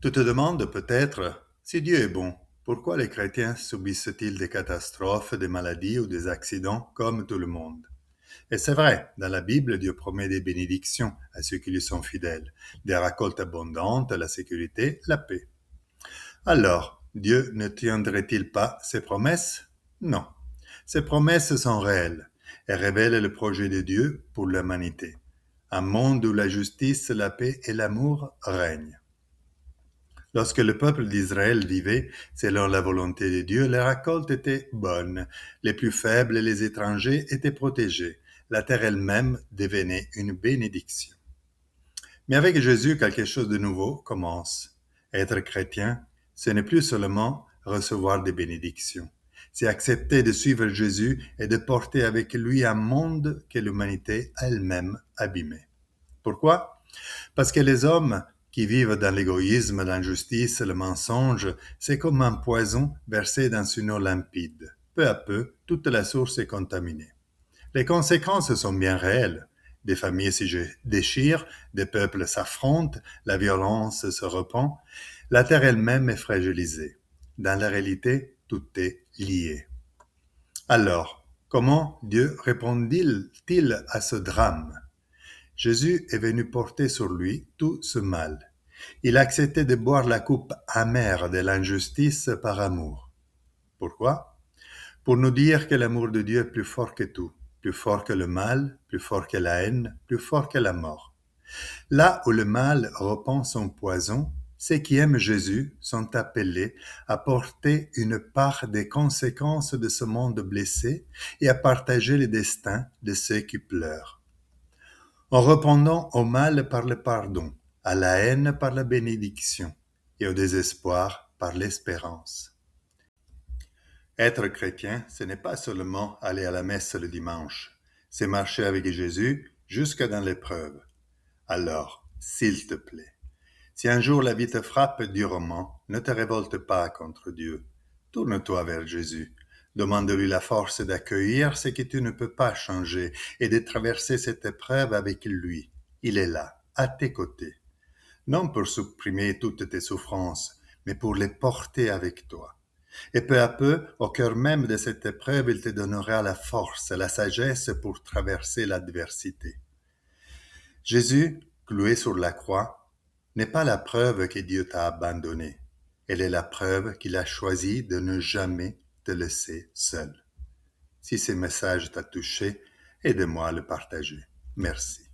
Tu te demandes peut-être, si Dieu est bon, pourquoi les chrétiens subissent-ils des catastrophes, des maladies ou des accidents comme tout le monde? Et c'est vrai, dans la Bible, Dieu promet des bénédictions à ceux qui lui sont fidèles, des récoltes abondantes, la sécurité, la paix. Alors, Dieu ne tiendrait-il pas ses promesses? Non. Ses promesses sont réelles et révèlent le projet de Dieu pour l'humanité. Un monde où la justice, la paix et l'amour règnent. Lorsque le peuple d'Israël vivait selon la volonté de Dieu, les récoltes étaient bonnes, les plus faibles et les étrangers étaient protégés. La terre elle-même devenait une bénédiction. Mais avec Jésus, quelque chose de nouveau commence. Être chrétien, ce n'est plus seulement recevoir des bénédictions. C'est accepter de suivre Jésus et de porter avec lui un monde que l'humanité elle-même abîmait. Pourquoi? Parce que les hommes qui vivent dans l'égoïsme, l'injustice, le mensonge, c'est comme un poison versé dans une eau limpide. Peu à peu, toute la source est contaminée. Les conséquences sont bien réelles. Des familles se déchirent, des peuples s'affrontent, la violence se répand, la terre elle-même est fragilisée. Dans la réalité, tout est lié. Alors, comment Dieu répond-il à ce drame? Jésus est venu porter sur lui tout ce mal. Il a accepté de boire la coupe amère de l'injustice par amour. Pourquoi? Pour nous dire que l'amour de Dieu est plus fort que tout, plus fort que le mal, plus fort que la haine, plus fort que la mort. Là où le mal répand son poison, ceux qui aiment Jésus sont appelés à porter une part des conséquences de ce monde blessé et à partager le destin de ceux qui pleurent. En répondant au mal par le pardon, à la haine par la bénédiction et au désespoir par l'espérance. Être chrétien, ce n'est pas seulement aller à la messe le dimanche, c'est marcher avec Jésus jusque dans l'épreuve. Alors, s'il te plaît, si un jour la vie te frappe durement, ne te révolte pas contre Dieu. Tourne-toi vers Jésus. Demande-lui la force d'accueillir ce que tu ne peux pas changer et de traverser cette épreuve avec lui. Il est là, à tes côtés. Non pour supprimer toutes tes souffrances, mais pour les porter avec toi. Et peu à peu, au cœur même de cette épreuve, il te donnera la force, la sagesse pour traverser l'adversité. Jésus, cloué sur la croix, n'est pas la preuve que Dieu t'a abandonné. Elle est la preuve qu'il a choisi de ne jamais te laisser seul. Si ce message t'a touché, aide-moi à le partager. Merci.